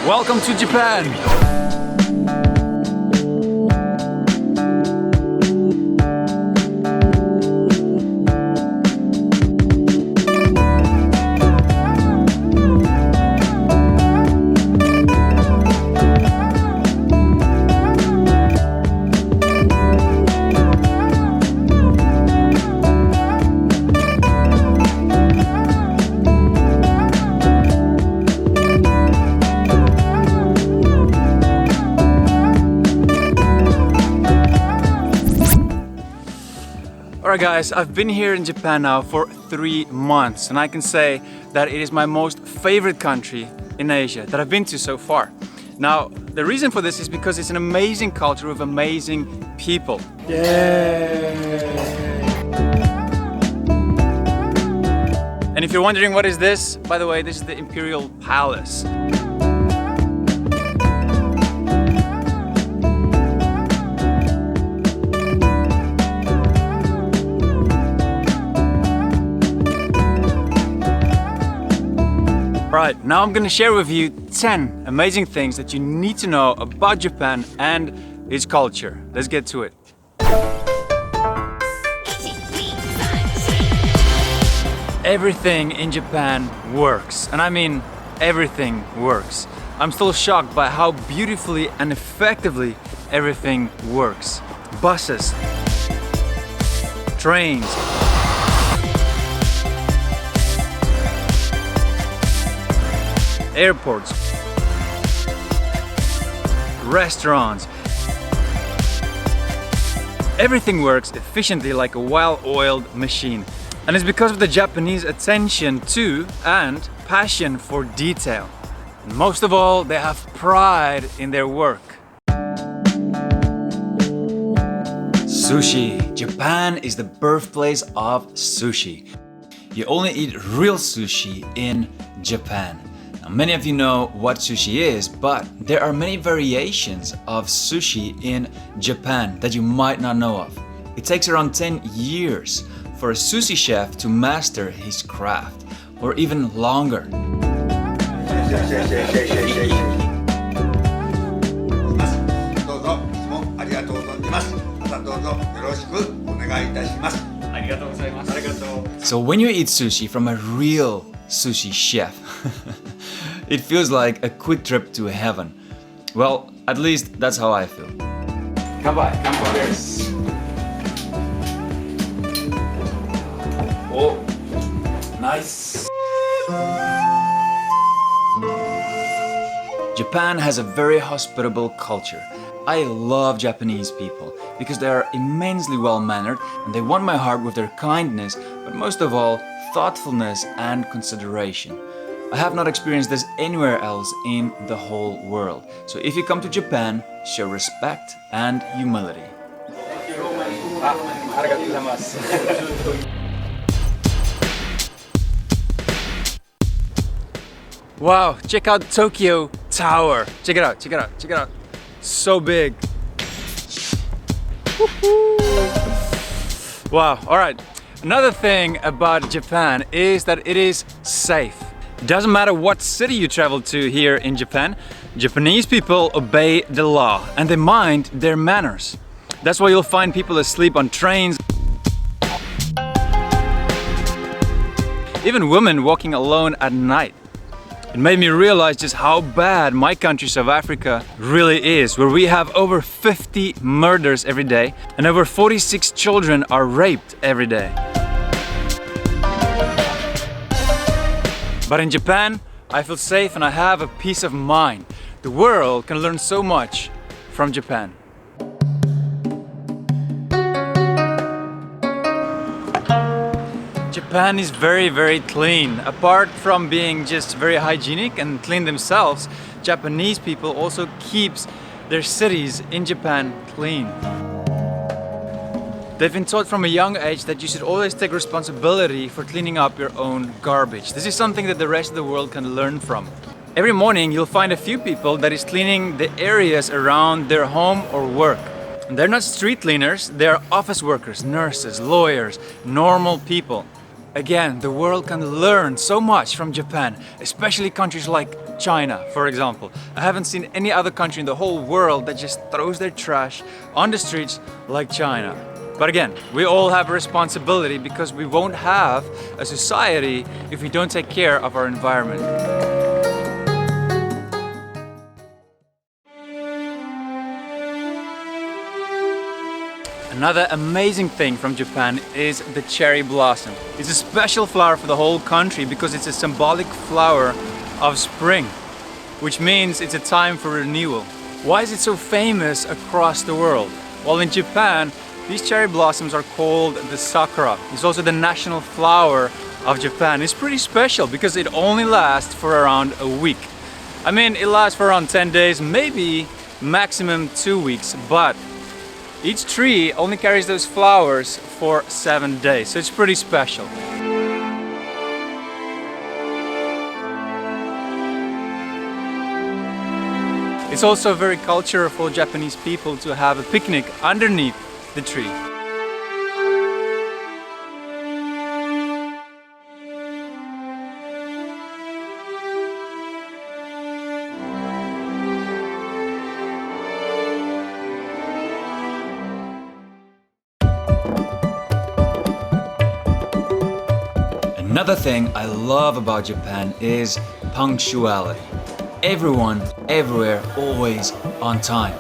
Welcome to Japan! Alright guys, I've been here in Japan now for 3 months and I can say that it is my most favorite country in Asia that I've been to so far. Now, the reason for this is because it's an amazing culture with amazing people. Yay! And if you're wondering what is this, by the way, this is the Imperial Palace. Right, now I'm gonna share with you 10 amazing things that you need to know about Japan and its culture. Let's get to it. Everything in Japan works, and I mean everything works. I'm still shocked by how beautifully and effectively everything works. Buses, trains, airports, restaurants. Everything works efficiently like a well-oiled machine. And it's because of the Japanese attention to and passion for detail. And most of all, they have pride in their work. Sushi. Japan is the birthplace of sushi. You only eat real sushi in Japan. Many of you know what sushi is, but there are many variations of sushi in Japan that you might not know of. It takes around 10 years for a sushi chef to master his craft, or even longer. So when you eat sushi from a real sushi chef, it feels like a quick trip to heaven. Well, at least that's how I feel. Kanpai, kanpai. Oh, nice. Japan has a very hospitable culture. I love Japanese people because they are immensely well-mannered and they won my heart with their kindness, but most of all, thoughtfulness and consideration. I have not experienced this anywhere else in the whole world. So if you come to Japan, show respect and humility. Wow, check out Tokyo Tower. Check it out, check it out, check it out. So big. Wow, alright. Another thing about Japan is that it is safe. It doesn't matter what city you travel to here in Japan, Japanese people obey the law and they mind their manners. That's why you'll find people asleep on trains. Even women walking alone at night. It made me realize just how bad my country, South Africa, really is, where we have over 50 murders every day and over 46 children are raped every day. But in Japan, I feel safe and I have a peace of mind. The world can learn so much from Japan. Japan is very, very clean. Apart from being just very hygienic and clean themselves, Japanese people also keeps their cities in Japan clean. They've been taught from a young age that you should always take responsibility for cleaning up your own garbage. This is something that the rest of the world can learn from. Every morning you'll find a few people that is cleaning the areas around their home or work. And they're not street cleaners, they are office workers, nurses, lawyers, normal people. Again, the world can learn so much from Japan, especially countries like China, for example. I haven't seen any other country in the whole world that just throws their trash on the streets like China. But again, we all have a responsibility because we won't have a society if we don't take care of our environment. Another amazing thing from Japan is the cherry blossom. It's a special flower for the whole country because it's a symbolic flower of spring, which means it's a time for renewal. Why is it so famous across the world? Well, in Japan, these cherry blossoms are called the sakura. It's also the national flower of Japan. It's pretty special because it only lasts for around a week. I mean, it lasts for around 10 days, maybe maximum 2 weeks, but each tree only carries those flowers for 7 days, so it's pretty special. It's also very cultural for Japanese people to have a picnic underneath the tree. Another thing I love about Japan is punctuality. Everyone, everywhere, always on time.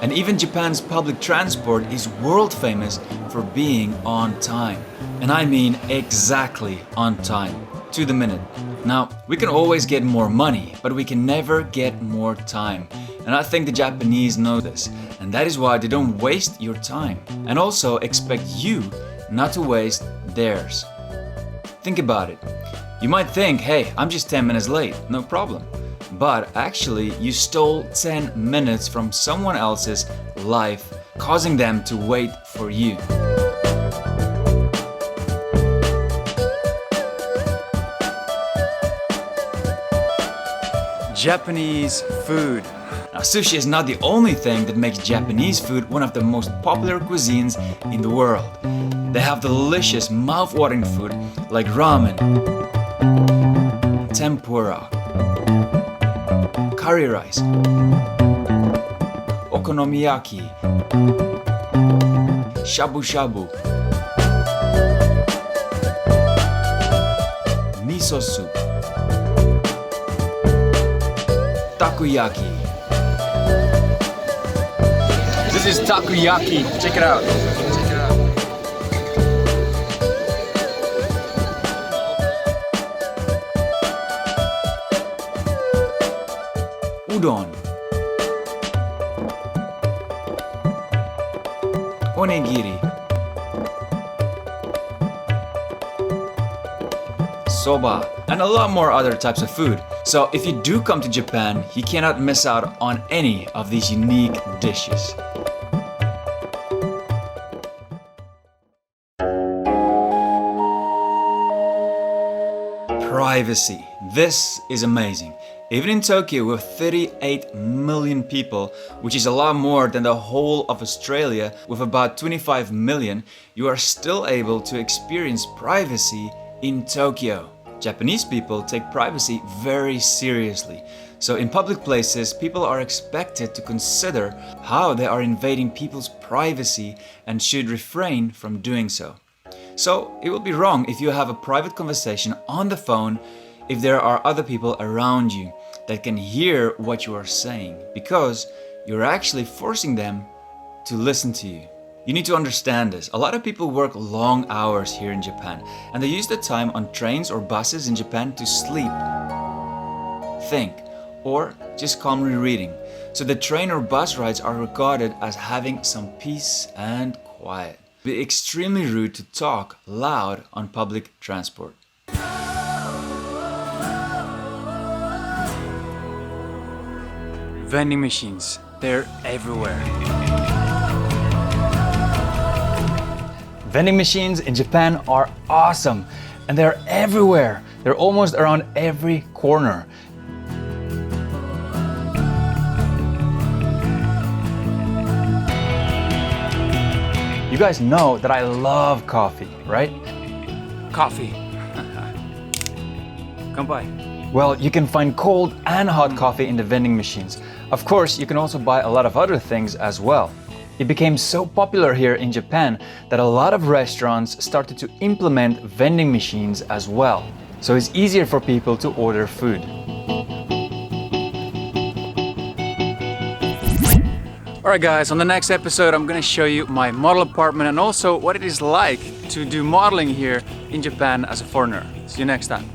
And even Japan's public transport is world famous for being on time. And I mean exactly on time, to the minute. Now, we can always get more money, but we can never get more time. And I think the Japanese know this. And that is why they don't waste your time. And also expect you not to waste theirs. Think about it. You might think, hey, I'm just 10 minutes late, no problem. But actually, you stole 10 minutes from someone else's life, causing them to wait for you. Japanese food. Now, sushi is not the only thing that makes Japanese food one of the most popular cuisines in the world. They have delicious, mouth-watering food like ramen, tempura, curry rice, okonomiyaki, shabu-shabu, miso soup, takoyaki. This is takoyaki. Check it out. Udon, onigiri, soba, and a lot more other types of food. So if you do come to Japan, you cannot miss out on any of these unique dishes. Privacy. This is amazing. Even in Tokyo with 38 million people, which is a lot more than the whole of Australia with about 25 million, you are still able to experience privacy in Tokyo. Japanese people take privacy very seriously. So in public places, people are expected to consider how they are invading people's privacy and should refrain from doing so. So it will be wrong if you have a private conversation on the phone if there are other people around you that can hear what you are saying, because you're actually forcing them to listen to you. You need to understand this. A lot of people work long hours here in Japan, and they use the time on trains or buses in Japan to sleep, think, or just calmly reading. So the train or bus rides are regarded as having some peace and quiet. It'd be extremely rude to talk loud on public transport. Vending machines, they're everywhere. Vending machines in Japan are awesome, and they're everywhere. They're almost around every corner. You You guys know that I love coffee, right? Coffee. Come by. Well, you can find cold and hot coffee in the vending machines. Of course, you can also buy a lot of other things as well. It became so popular here in Japan that a lot of restaurants started to implement vending machines as well. So it's easier for people to order food. Alright guys, on the next episode I'm gonna show you my model apartment and also what it is like to do modeling here in Japan as a foreigner. See you next time.